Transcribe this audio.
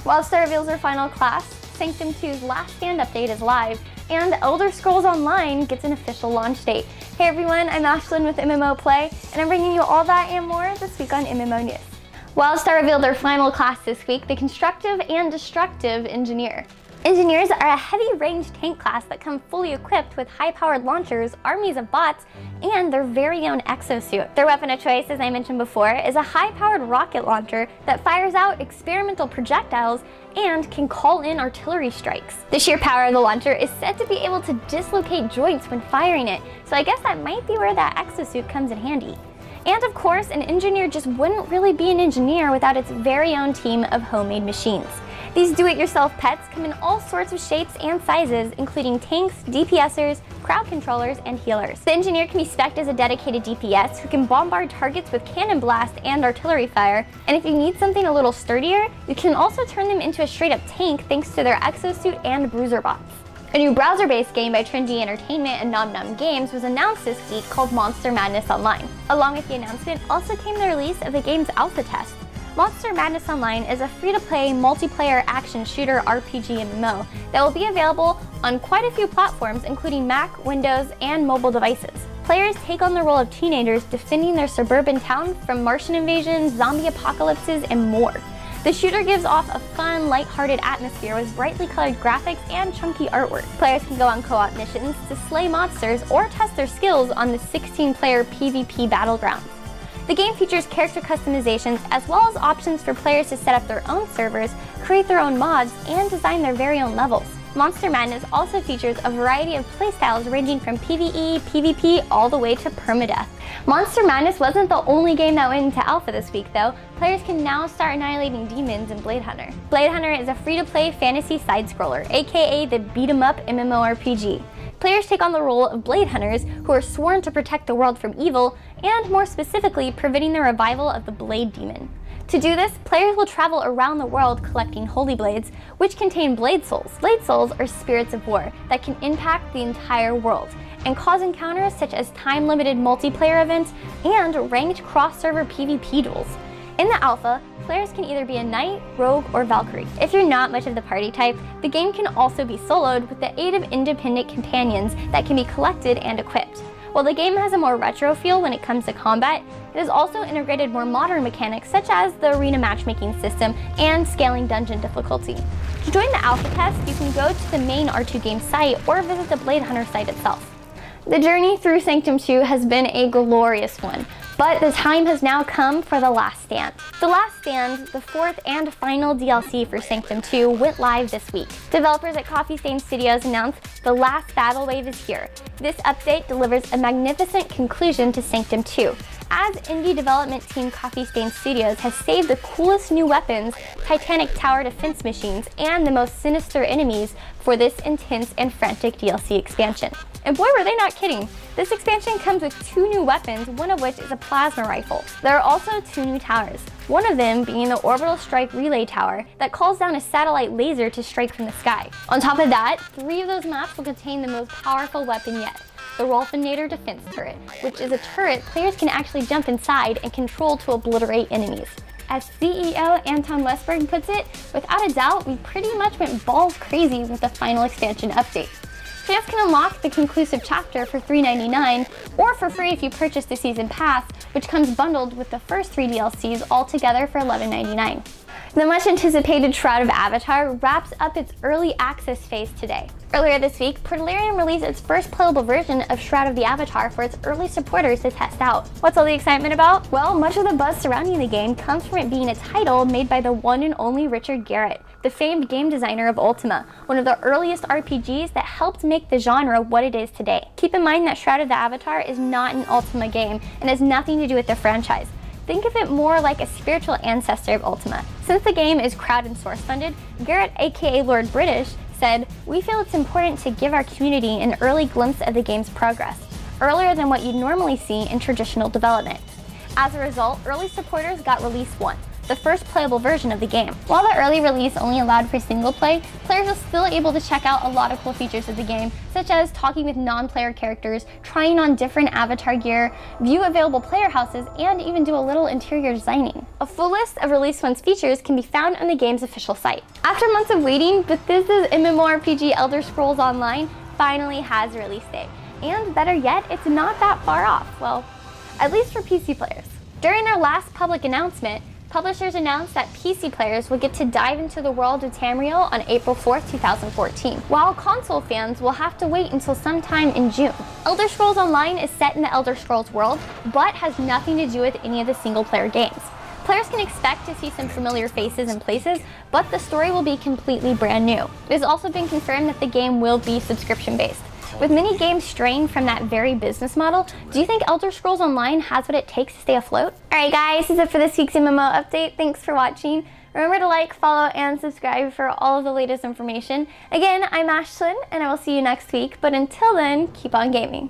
Wildstar reveals their final class, Sanctum 2's Last Stand update is live, and Elder Scrolls Online gets an official launch date. Hey everyone, I'm Ashlen with MMO Play, and I'm bringing you all that and more this week on MMO News. Wildstar revealed their final class this week, the Constructive and Destructive Engineer. Engineers are a heavy-range tank class that come fully equipped with high-powered launchers, armies of bots, and their very own exosuit. Their weapon of choice, as I mentioned before, is a high-powered rocket launcher that fires out experimental projectiles and can call in artillery strikes. The sheer power of the launcher is said to be able to dislocate joints when firing it, so I guess that might be where that exosuit comes in handy. And of course, an engineer just wouldn't really be an engineer without its very own team of homemade machines. These do-it-yourself pets come in all sorts of shapes and sizes, including tanks, DPSers, crowd controllers, and healers. The engineer can be spec'd as a dedicated DPS who can bombard targets with cannon blast and artillery fire, and if you need something a little sturdier, you can also turn them into a straight-up tank thanks to their exosuit and bruiser bots. A new browser-based game by Trendy Entertainment and Nom Nom Games was announced this week called Monster Madness Online. Along with the announcement also came the release of the game's alpha test. Monster Madness Online is a free-to-play multiplayer action shooter RPG MMO that will be available on quite a few platforms including Mac, Windows, and mobile devices. Players take on the role of teenagers defending their suburban town from Martian invasions, zombie apocalypses, and more. The shooter gives off a fun, light-hearted atmosphere with brightly colored graphics and chunky artwork. Players can go on co-op missions to slay monsters or test their skills on the 16-player PvP battlegrounds. The game features character customizations as well as options for players to set up their own servers, create their own mods, and design their very own levels. Monster Madness also features a variety of playstyles ranging from PvE, PvP, all the way to permadeath. Monster Madness wasn't the only game that went into alpha this week though. Players can now start annihilating demons in Blade Hunter. Blade Hunter is a free-to-play fantasy side-scroller, aka the beat-em-up MMORPG. Players take on the role of Blade Hunters who are sworn to protect the world from evil, and more specifically, preventing the revival of the Blade Demon. To do this, players will travel around the world collecting holy blades, which contain blade souls. Blade souls are spirits of war that can impact the entire world and cause encounters such as time-limited multiplayer events and ranked cross-server PvP duels. In the alpha, players can either be a knight, rogue, or Valkyrie. If you're not much of the party type, the game can also be soloed with the aid of independent companions that can be collected and equipped. While the game has a more retro feel when it comes to combat, it has also integrated more modern mechanics such as the arena matchmaking system and scaling dungeon difficulty. To join the alpha test, you can go to the main R2 game site or visit the Blade Hunter site itself. The journey through Sanctum 2 has been a glorious one, but the time has now come for The Last Stand. The Last Stand, the fourth and final DLC for Sanctum 2, went live this week. Developers at Coffee Stain Studios announced the last battle wave is here. This update delivers a magnificent conclusion to Sanctum 2, as indie development team Coffee Stain Studios has saved the coolest new weapons, Titanic Tower defense machines, and the most sinister enemies for this intense and frantic DLC expansion. And boy, were they not kidding. This expansion comes with 2 new weapons, one of which is a plasma rifle. There are also 2 new towers, one of them being the Orbital Strike Relay Tower that calls down a satellite laser to strike from the sky. On top of that, 3 of those maps will contain the most powerful weapon yet, the Rolfinator Defense Turret, which is a turret players can actually jump inside and control to obliterate enemies. As CEO Anton Westberg puts it, without a doubt, we pretty much went balls crazy with the final expansion update. Fans can unlock the conclusive chapter for $3.99 or for free if you purchase the Season Pass, which comes bundled with the first 3 DLCs all together for $11.99. The much anticipated Shroud of Avatar wraps up its early access phase today. Earlier this week, Portalarium released its first playable version of Shroud of the Avatar for its early supporters to test out. What's all the excitement about? Well, much of the buzz surrounding the game comes from it being a title made by the one and only Richard Garriott, the famed game designer of Ultima, one of the earliest RPGs that helped make the genre what it is today. Keep in mind that Shroud of the Avatar is not an Ultima game and has nothing to do with the franchise. Think of it more like a spiritual ancestor of Ultima. Since the game is crowd and source funded, Garriott, aka Lord British, said, "We feel it's important to give our community an early glimpse of the game's progress, earlier than what you'd normally see in traditional development." As a result, early supporters got Release 1, the first playable version of the game. While the early release only allowed for single play, players are still able to check out a lot of cool features of the game, such as talking with non-player characters, trying on different avatar gear, view available player houses, and even do a little interior designing. A full list of Release 1's features can be found on the game's official site. After months of waiting, Bethesda's MMORPG Elder Scrolls Online finally has a release date. And better yet, it's not that far off. Well, at least for PC players. During their last public announcement, publishers announced that PC players will get to dive into the world of Tamriel on April 4th, 2014, while console fans will have to wait until sometime in June. Elder Scrolls Online is set in the Elder Scrolls world, but has nothing to do with any of the single-player games. Players can expect to see some familiar faces and places, but the story will be completely brand new. It has also been confirmed that the game will be subscription-based. With many games straying from that very business model, do you think Elder Scrolls Online has what it takes to stay afloat? Alright guys, this is it for this week's MMO update. Thanks for watching. Remember to like, follow, and subscribe for all of the latest information. Again, I'm Ashlen, and I will see you next week, but until then, keep on gaming.